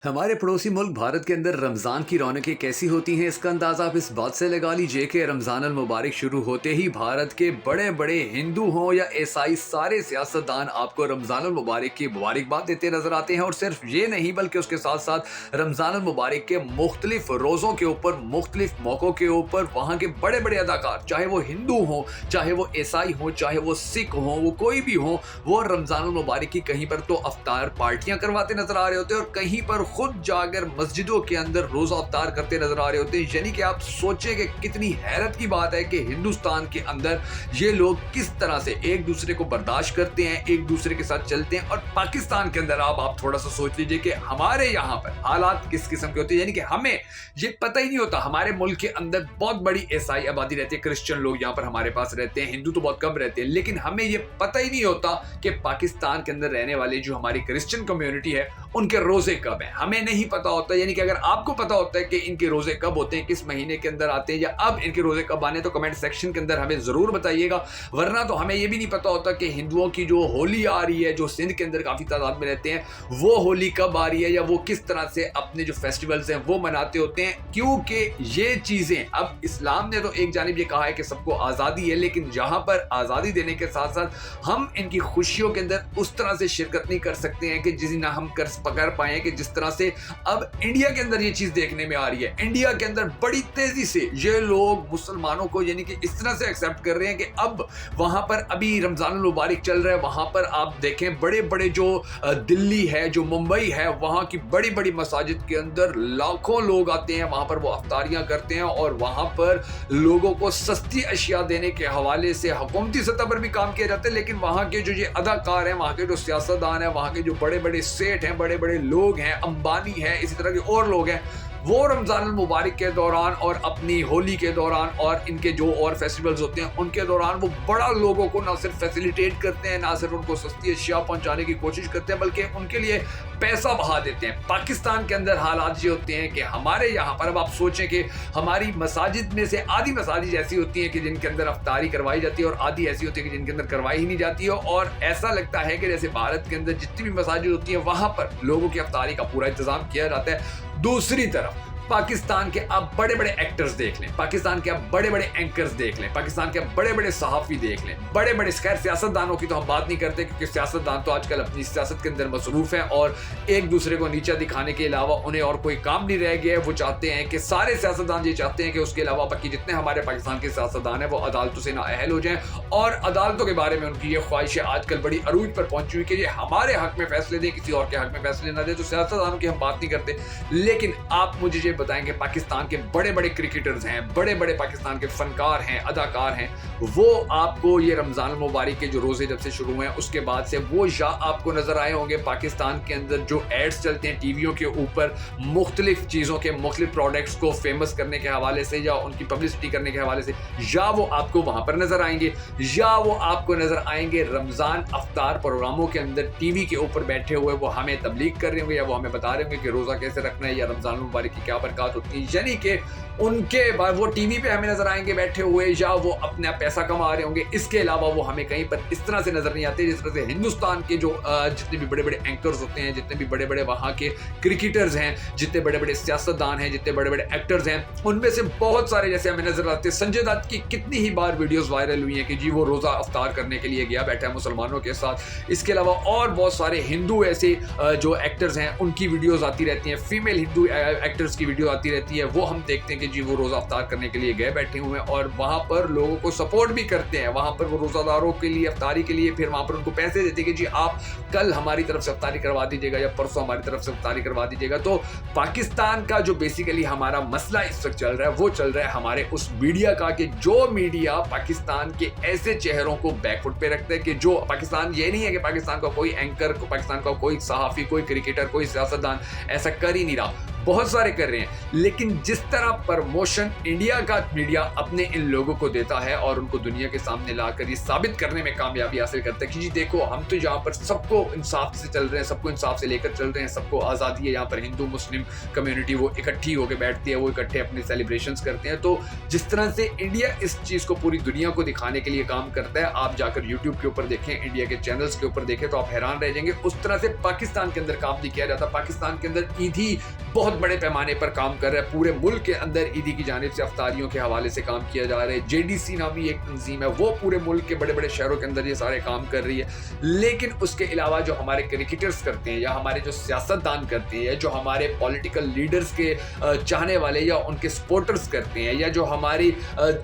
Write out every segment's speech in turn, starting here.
हमारे पड़ोसी मुल्क भारत के अंदर रमज़ान की रौनकें कैसी होती हैं, इसका अंदाज़ा आप इस बात से लगा लीजिए कि रमज़ान अल मुबारक शुरू होते ही भारत के बड़े बड़े हिंदू हों या ईसाई सारे सियासतदान आपको रमज़ान अल मुबारक की मुबारकबाद देते नजर आते हैं। और सिर्फ ये नहीं बल्कि उसके साथ साथ रमज़ान अल मुबारक के मुख्तलिफ रोज़ों के ऊपर मुख्तलिफ मौक़ों के ऊपर वहाँ के बड़े बड़े अदाकार, चाहे वो हिंदू हों, चाहे वो ईसाई हों, चाहे वो सिख हों, वो कोई भी हों, वो रमज़ान अल मुबारक की कहीं पर तो अफ्तार पार्टियाँ करवाते नजर आ रहे होते हैं और कहीं पर खुद जाकर मस्जिदों के अंदर रोजा अफ्तार करते नजर आ रहे होते हैं। यानी कि आप सोचें कि कितनी हैरत की बात है कि हिंदुस्तान के अंदर ये लोग किस तरह से एक दूसरे को बर्दाश्त करते हैं, एक दूसरे के साथ चलते हैं। और पाकिस्तान के अंदर आप थोड़ा सा सोच लीजिए कि हमारे यहाँ पर हालात किस किस्म के होते हैं। यानी कि हमें ये पता ही नहीं होता, हमारे मुल्क के अंदर बहुत बड़ी ईसाई आबादी रहती है, क्रिश्चियन लोग यहाँ पर हमारे पास रहते हैं, हिंदू तो बहुत कम रहते हैं, लेकिन हमें ये पता ही नहीं होता कि पाकिस्तान के अंदर रहने वाले जो हमारी क्रिश्चियन कम्युनिटी है उनके रोजे कब हैं, हमें नहीं पता होता। यानी कि अगर आपको पता होता है कि इनके रोजे कब होते हैं, किस महीने के अंदर आते हैं या अब इनके रोजे कब आने, तो कमेंट सेक्शन के अंदर हमें जरूर बताइएगा। वरना तो हमें यह भी नहीं पता होता कि हिंदुओं की जो होली आ रही है, जो सिंध के अंदर काफी तादाद में रहते हैं, वो होली कब आ रही है या वो किस तरह से अपने जो फेस्टिवल्स हैं वो मनाते होते हैं। क्योंकि ये चीजें, अब इस्लाम ने तो एक जानिब ये कहा है कि सबको आजादी है, लेकिन जहां पर आजादी देने के साथ साथ हम इनकी खुशियों के अंदर उस तरह से शिरकत नहीं कर सकते हैं कि जिस ना हम कर पाए कि जिस तरह से अब इंडिया के अंदर ये चीज देखने में आ रही है। इंडिया के अंदर बड़ी तेजी से ये लोग मुसलमानों को यानी कि इस तरह से एक्सेप्ट कर रहे हैं कि अब वहां पर अभी रमजान मुबारक चल रहा है, वहां पर आप देखें बड़े बड़े जो दिल्ली है, जो मुंबई है, वहां की बड़ी बड़ी मसाजिद के अंदर लाखों लोग आते हैं, वहां पर वो अफ्तारियां करते हैं और वहां पर लोगों को सस्ती अशिया देने के हवाले से हुकूमती सतह पर भी काम किया जाता है। लेकिन वहां के जो ये अदाकार हैं, वहां के जो सियासतदान हैं, वहां के जो बड़े बड़े सेठ हैं, बड़े बड़े लोग हैं, अंबानी हैं, इसी तरह के और लोग हैं, वो रमजान मुबारक के दौरान और अपनी होली के दौरान और इनके जो और फेस्टिवल्स होते हैं उनके दौरान वो बड़ा लोगों को ना सिर्फ फैसिलिटेट करते हैं, ना सिर्फ उनको सस्ती अशिया पहुंचाने की कोशिश करते हैं, बल्कि उनके लिए पैसा बहा देते हैं। पाकिस्तान के अंदर हालात ये होते हैं कि हमारे यहाँ पर, अब आप सोचें कि हमारी मसाजिद में से आधी मसाजिद ऐसी होती हैं कि जिनके अंदर अफ्तारी करवाई जाती है और आधी ऐसी होती है कि जिनके अंदर करवाई ही नहीं जाती है। और ऐसा लगता है कि जैसे भारत के अंदर जितनी भी मसाजिद होती है वहां पर लोगों की अफ्तारी का पूरा इंतजाम किया जाता है। दूसरी तरफ पाकिस्तान के आप बड़े बड़े एक्टर्स देख लें, पाकिस्तान के आप बड़े बड़े एंकर्स देख लें, पाकिस्तान के बड़े बड़े सहाफी देख लें, बड़े बड़े खैर सियासतदानों की तो हम बात नहीं करते क्योंकि सियासतदान तो आजकल अपनी सियासत के अंदर मसरूफ हैं और एक दूसरे को नीचा दिखाने के अलावा उन्हें और कोई काम नहीं रह गया है। वो चाहते हैं कि सारे सियासतदान ये चाहते हैं कि उसके अलावा बाकी जितने हमारे पाकिस्तान के सियासतदान हैं वो अदालतों से नाअहल हो जाएं और अदालतों के बारे में उनकी ये ख्वाहिशें आजकल बड़ी अरूज पर पहुंची हुई कि ये हमारे हक में फैसले दें, किसी और के हक में फैसले ना दे। तो सियासतदानों की हम बात नहीं करते, लेकिन आप मुझे ये बताएंगे पाकिस्तान के बड़े बड़े क्रिकेटर्स हैं, बड़े बड़े पाकिस्तान के फनकार हैं, अदाकार हैं, वो आपको ये रमजान मुबारक के जो रोजे जब से शुरू हुए हैं उसके बाद से वो या आपको नजर आए होंगे पाकिस्तान के अंदर जो एड्स चलते हैं टीवियों के ऊपर मुख्तलिफ चीजों के, मुख्तलिफ प्रोडक्ट्स को फेमस करने के हवाले से या उनकी पब्लिसिटी करने के हवाले से, या वो आपको वहां पर नजर आएंगे, या वो आपको नजर आएंगे रमजान अफ्तार प्रोग्रामों के अंदर टीवी के ऊपर बैठे हुए वो हमें तबलीग कर रहे होंगे या वो हमें बता रहे होंगे कि रोजा कैसे रखना है या रमजान मुबारक की क्या बरकत होती है। यानी कि उनके बाद वो टीवी पे हमें नजर आएंगे बैठे हुए या वो अपना पैसा कमा रहे होंगे। इसके अलावा वो हमें कहीं पर इस तरह से नजर नहीं आते जिस तरह से हिंदुस्तान के जो जितने भी बड़े बड़े एंकर्स होते हैं, जितने भी बड़े बड़े वहाँ के क्रिकेटर्स हैं, जितने बड़े बड़े सियासतदान हैं, जितने बड़े बड़े एक्टर्स हैं, उनमें से बहुत सारे जैसे हमें नजर आते हैं। संजय दत्त की कितनी ही बार वीडियोस वायरल हुई हैं कि जी वो रोजा अफ्तार करने के लिए गया, बैठा है मुसलमानों के साथ। इसके अलावा और बहुत सारे हिंदू ऐसे जो एक्टर्स हैं उनकी वीडियोज आती रहती हैं, फीमेल हिंदू एक्टर्स की वीडियो आती रहती है, वो हम देखते हैं कि जी वो रोजा अफ्तार करने के लिए गए बैठे हुए हैं और वहां पर लोगों को सपोर्ट भी करते हैं। वहां पर वो रोजादारों के लिए अफ्तारी के लिए फिर वहां पर उनको पैसे देते हैं कि जी आप कल हमारी तरफ से अफ्तारी करवा दीजिएगा या परसों हमारी तरफ से अफ्तारी करवा दीजिएगा। तो पाकिस्तान का जो बेसिकली हमारा मसला इस वक्त चल रहा है वो चल रहा है हमारे उस मीडिया का, कि जो मीडिया पाकिस्तान के ऐसे चेहरों को बैकफुट पे रखता है कि जो पाकिस्तान, ये नहीं है कि पाकिस्तान का कोई एंकर, पाकिस्तान का कोई सहाफी, कोई क्रिकेटर, कोई सियासतदान ऐसा कर ही नहीं रहा। बहुत सारे कर रहे हैं, लेकिन जिस तरह प्रमोशन इंडिया का मीडिया अपने इन लोगों को देता है और उनको दुनिया के सामने लाकर ये साबित करने में कामयाबी हासिल करता है कि जी देखो हम तो यहाँ पर सबको इंसाफ से चल रहे हैं, सबको इंसाफ से लेकर चल रहे हैं, सबको आज़ादी है, यहाँ पर हिंदू मुस्लिम कम्युनिटी वो इकट्ठी होकर बैठती है, वो इकट्ठे अपने सेलिब्रेशंस करते हैं। तो जिस तरह से इंडिया इस चीज़ को पूरी दुनिया को दिखाने के लिए काम करता है, आप जाकर यूट्यूब के ऊपर देखें, इंडिया के चैनल्स के ऊपर देखें तो आप हैरान रह जाएंगे। उस तरह से पाकिस्तान के अंदर काम नहीं किया जाता। पाकिस्तान के अंदर ईदी बहुत बड़े पैमाने पर काम कर रहा है, पूरे मुल्क के अंदर ईदी की जानिब से अफ्तारियों के हवाले से काम किया जा रहा है। जेडीसी नामी एक तंजीम है, वो पूरे मुल्क के बड़े बड़े शहरों के अंदर ये सारे काम कर रही है। लेकिन उसके अलावा जो हमारे क्रिकेटर्स करते हैं या हमारे जो सियासतदान करते हैं या जो हमारे पॉलिटिकल लीडर्स के चाहने वाले या उनके सपोर्टर्स करते हैं या जो हमारी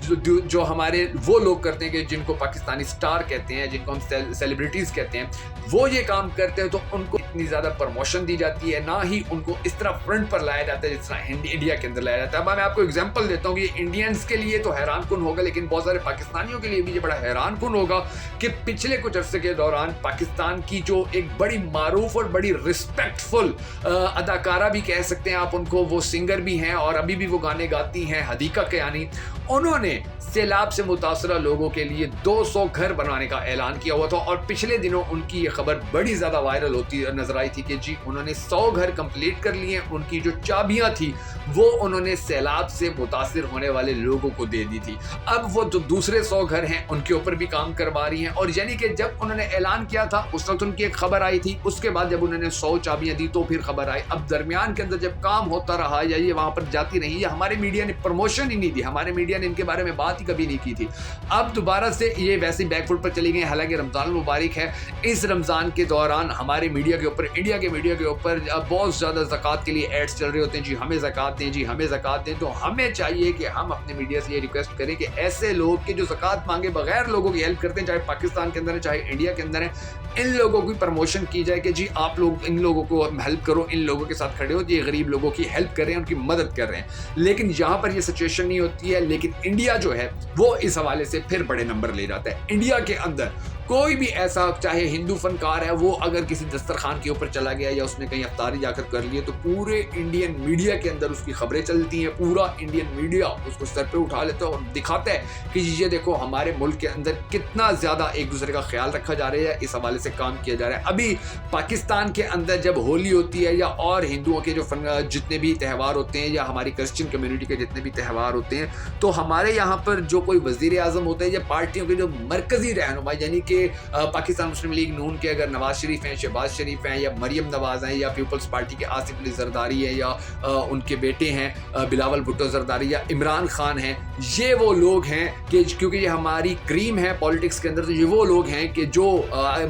जो हमारे वो लोग करते हैं कि जिनको पाकिस्तानी स्टार कहते हैं, जिनको हम सेलिब्रिटीज़ कहते हैं, वो ये काम करते हैं तो उनको इतनी ज़्यादा प्रमोशन दी जाती है, ना ही उनको इस तरह फ्रंट पर लाया जाता है जिस तरह इंडिया के अंदर लाया जाता है। अब मैं आपको एग्जांपल देता हूँ कि इंडियंस के लिए तो हैरान कुन होगा, लेकिन बहुत सारे पाकिस्तानियों के लिए भी ये बड़ा हैरान कुन होगा कि पिछले कुछ अरसे के दौरान पाकिस्तान की जो एक बड़ी मारूफ और बड़ी रिस्पेक्टफुल अदाकारा भी कह सकते हैं आप उनको, वो सिंगर भी हैं और अभी भी वो गाने गाती हैं, हदीका कयानी, उन्होंने सैलाब से मुतासरा लोगों के लिए 200 घर बनवाने का ऐलान किया हुआ था। और पिछले दिनों उनकी ये खबर बड़ी ज़्यादा वायरल होती नजर आई थी कि जी उन्होंने 100 घर कंप्लीट कर लिए, उनकी जो चाबियां थी वो उन्होंने सैलाब से मुतासिर होने वाले लोगों को दे दी थी। अब वो जो दूसरे 100 घर हैं उनके ऊपर भी काम करवा रही हैं। और यानी कि जब उन्होंने ऐलान किया था उस वक्त उनकी एक खबर आई थी, उसके बाद जब उन्होंने 100 चाबियां दी तो फिर खबर आई। अब दरमियान के अंदर जब काम होता रहा या ये वहां पर जाती रही या हमारे मीडिया ने प्रमोशन ही नहीं दी, हमारे मीडिया ने इनके बारे में बात ही कभी नहीं की थी, अब दोबारा से ये वैसे बैकफुट पर चली गई। हालांकि रमजान मुबारक है, इस रमजान के दौरान हमारे मीडिया के ऊपर, इंडिया के मीडिया के ऊपर बहुत ज्यादा ज़कात के लिए एड्स चल रहे होते हैं, जी हमें ज़कात दें, जी हमें ज़कात दें। तो हमें चाहिए कि हम अपने मीडिया से ये रिक्वेस्ट करें कि ऐसे लोग के जो ज़कात मांगे बगैर लोगों की हेल्प करते हैं, चाहे पाकिस्तान के अंदर है चाहे इंडिया के अंदर है, इन लोगों की प्रमोशन की जाए कि जी आप लोग इन लोगों को हेल्प करो, इन लोगों के साथ खड़े हो, ये गरीब लोगों की हेल्प कर रहे हैं, उनकी मदद कर रहे हैं। लेकिन यहाँ पर ये सिचुएशन नहीं होती है। लेकिन इंडिया जो है वो इस हवाले से फिर बड़े नंबर ले जाता है। इंडिया के अंदर कोई भी ऐसा चाहे हिंदू फनकार है, वो अगर किसी दस्तरखान के ऊपर चला गया या उसने कहीं अफ्तारी जाकर कर लिए तो पूरे इंडियन मीडिया के अंदर उसकी खबरें चलती हैं। पूरा इंडियन मीडिया उसको सर पे उठा लेता है और दिखाता है कि ये देखो हमारे मुल्क के अंदर कितना ज़्यादा एक दूसरे का ख्याल रखा जा रहा है, इस हवाले से काम किया जा रहा है। अभी पाकिस्तान के अंदर जब होली होती है या और हिंदुओं के जो जितने भी त्यौहार होते हैं या हमारी क्रिश्चियन कम्युनिटी के जितने भी त्यौहार होते हैं, तो हमारे यहाँ पर जो कोई वज़ीर आज़म होते हैं या पार्टियों के जो मरकज़ी रहनुमा यानी कि पाकिस्तान मुस्लिम लीग नून के अगर नवाज शरीफ हैं, शहबाज शरीफ हैं या मरियम नवाज हैं या पीपल्स पार्टी के आसिफ अली जरदारी है या उनके बेटे हैं बिलावल भुट्टो जरदारी या इमरान खान हैं, ये वो लोग हैं कि क्योंकि ये हमारी क्रीम है पॉलिटिक्स के अंदर, तो ये वो लोग हैं कि जो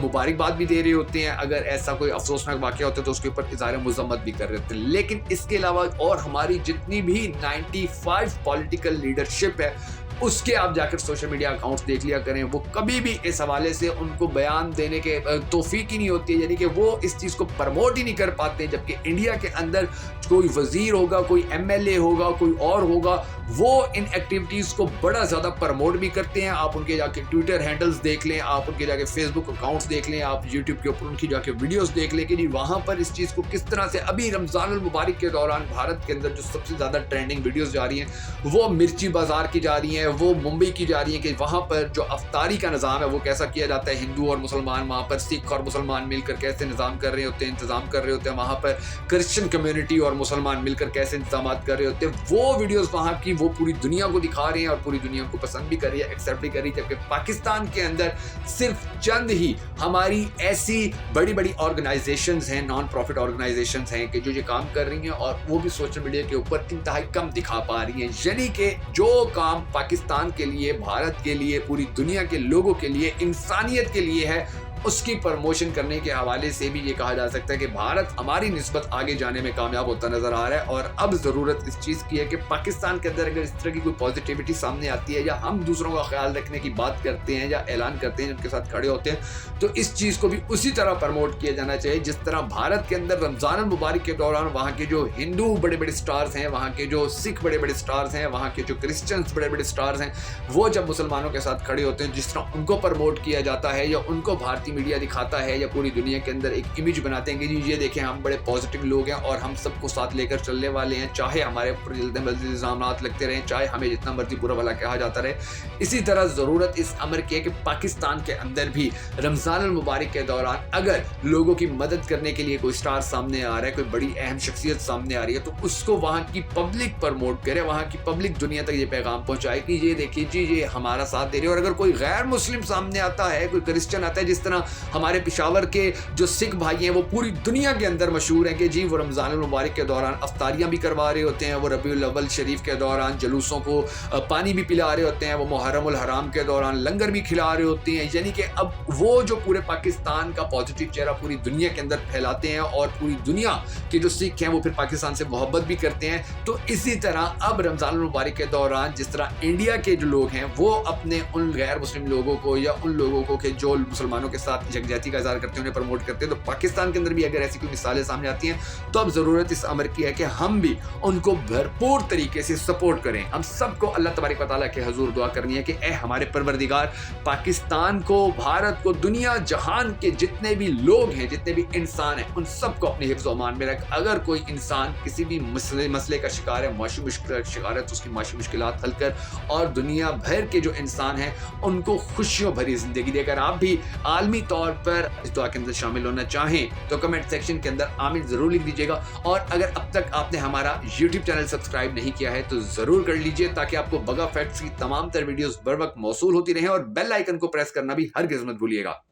मुबारकबाद भी दे रहे होते हैं, अगर ऐसा कोई अफसोसनाक वाक़या होता है तो उसके ऊपर इज़हार मुज़म्मत भी कर रहे होते हैं। लेकिन इसके अलावा और हमारी जितनी भी 95 पॉलिटिकल लीडरशिप है उसके आप जाकर सोशल मीडिया अकाउंट्स देख लिया करें, वो कभी भी इस हवाले से उनको बयान देने के तौफीक ही नहीं होती है, यानी कि वो इस चीज़ को प्रमोट ही नहीं कर पाते। जबकि इंडिया के अंदर कोई वज़ीर होगा, कोई MLA होगा, कोई और होगा, वो इन एक्टिविटीज़ को बड़ा ज़्यादा प्रमोट भी करते हैं। आप उनके जाके ट्विटर हैंडल्स देख लें, आप उनके जाके फेसबुक अकाउंट्स देख लें, आप यूट्यूब के ऊपर उनकी जाके वीडियोस देख लें कि जी वहाँ पर इस चीज़ को किस तरह से अभी रमज़ान मुबारक के दौरान भारत के अंदर जो सबसे ज़्यादा ट्रेंडिंग वीडियोज़ जा रही हैं वो मिर्ची बाज़ार की जा रही हैं, वो मुंबई की जा रही है कि वहाँ पर जो अफ्तारी का निज़ाम है वो कैसा किया जाता है। हिंदू और मुसलमान वहाँ पर, सिख और मुसलमान मिलकर कैसे निज़ाम कर रहे होते हैं, इंतज़ाम कर रहे होते हैं। वहाँ पर क्रिश्चियन कम्युनिटी और मुसलमान मिलकर कैसे इंतजाम कर रहे होते हैं। वो वीडियोज़ वहाँ की वो पूरी दुनिया को दिखा रहे हैं और पूरी दुनिया को पसंद भी कर रही है, एक्सेप्ट भी कर रही है। जबकि पाकिस्तान के अंदर सिर्फ चंद ही हमारी ऐसी बड़ी बड़ी ऑर्गेनाइजेशंस हैं, नॉन प्रॉफिट ऑर्गेनाइजेशंस हैं कि जो ये काम कर रही हैं और वो भी सोशल मीडिया के ऊपर इंतहाई कम दिखा पा रही हैं। यानी कि जो काम पाकिस्तान के लिए, भारत के लिए, पूरी दुनिया के लोगों के लिए, इंसानियत के लिए है, उसकी प्रमोशन करने के हवाले से भी ये कहा जा सकता है कि भारत हमारी निस्बत आगे जाने में कामयाब होता नजर आ रहा है। और अब ज़रूरत इस चीज़ की है कि पाकिस्तान के अंदर अगर इस तरह की कोई पॉजिटिविटी सामने आती है या हम दूसरों का ख्याल रखने की बात करते हैं या ऐलान करते हैं, उनके साथ खड़े होते हैं, तो इस चीज़ को भी उसी तरह प्रमोट किया जाना चाहिए जिस तरह भारत के अंदर रमज़ान मुबारक के दौरान वहाँ के जो हिंदू बड़े बड़े स्टार्स हैं, वहाँ के जो सिख बड़े बड़े स्टार्स हैं, वहाँ के जो क्रिश्चियंस बड़े बड़े स्टार्स हैं, वो जब मुसलमानों के साथ खड़े होते हैं, जिस तरह उनको प्रमोट किया जाता है या उनको भारतीय मीडिया दिखाता है या पूरी दुनिया के अंदर एक इमेज बनाते हैं कि जी ये देखें हम बड़े पॉजिटिव लोग हैं और हम सबको साथ लेकर चलने वाले हैं, चाहे हमारे ऊपर जल्द मर्जी इल्ज़ामात लगते रहें, चाहे हमें जितना मर्जी बुरा भला कहा जाता रहे। इसी तरह ज़रूरत इस अमर की है कि पाकिस्तान के अंदर भी रमज़ान अल मुबारक के दौरान अगर लोगों की मदद करने के लिए कोई स्टार सामने आ रहा है, कोई बड़ी अहम शख्सियत सामने आ रही है, तो उसको वहाँ की पब्लिक प्रमोट करे, वहाँ की पब्लिक दुनिया तक ये पैगाम पहुँचाए कि ये देखिए जी ये हमारा साथ दे रही है। और अगर कोई गैर मुस्लिम सामने आता है, कोई क्रिश्चियन आता है, जिस तरह हमारे पेशावर के जो सिख भाई हैं वो पूरी दुनिया के अंदर मशहूर हैं कि जी वो रमज़ान अल मुबारक के दौरान अफ्तारियाँ भी करवा रहे होते हैं, वो रबीउल अव्वल शरीफ के दौरान जुलूसों को पानी भी पिला रहे होते हैं, वो मुहर्रम उल हराम के दौरान लंगर भी खिला रहे होते हैं। यानी कि अब वो जो पूरे पाकिस्तान का पॉजिटिव चेहरा पूरी दुनिया के अंदर फैलाते हैं और पूरी दुनिया के जो सिख हैं वो फिर पाकिस्तान से मोहब्बत भी करते हैं। तो इसी तरह अब रमज़ान अल मुबारक के दौरान जिस तरह इंडिया के जो लोग हैं वो अपने उन गैर मुस्लिम लोगों को या उन लोगों को कि जो मुसलमानों के साथ यकजहती का इज़हार करते हैं उन्हें प्रमोट करते हैं, तो पाकिस्तान के अंदर भी अगर ऐसी कोई मिसालें सामने आती हैं तो अब ज़रूरत इस अमर की है कि हम भी उनको भरपूर तरीके से सपोर्ट करें। हम सबको अल्लाह तबारक व तआला के हुज़ूर दुआ करनी है कि ए हमारे परवरदिगार, पाकिस्तान को, भारत को, दुनिया जहान के जितने भी लोग हैं, जितने भी इंसान हैं, उन सबको अपने हिफ्ज़ अमान में रख। अगर कोई इंसान किसी भी मसले का शिकार है, माशी मुश्किल का शिकार है, तो उसकी माशी मुश्किलात हल कर और दुनिया भर के जो इंसान हैं उनको खुशियों भरी ज़िंदगी दे। अगर आप भी आलमी तौर पर इस दुआ के अंदर शामिल होना चाहें तो कमेंट सेक्शन के अंदर आमीन ज़रूर लिख दीजिएगा। और अगर अब तक आपने हमारा यूट्यूब चैनल सब्सक्राइब नहीं किया है तो ज़रूर कर लीजिए ताकि आपको बगा फैक्ट्स की तमाम तर वीडियोस बर वक्त मौसूल होती रहें, और बेल आइकन को प्रेस करना भी हरगिज़ मत भूलिएगा।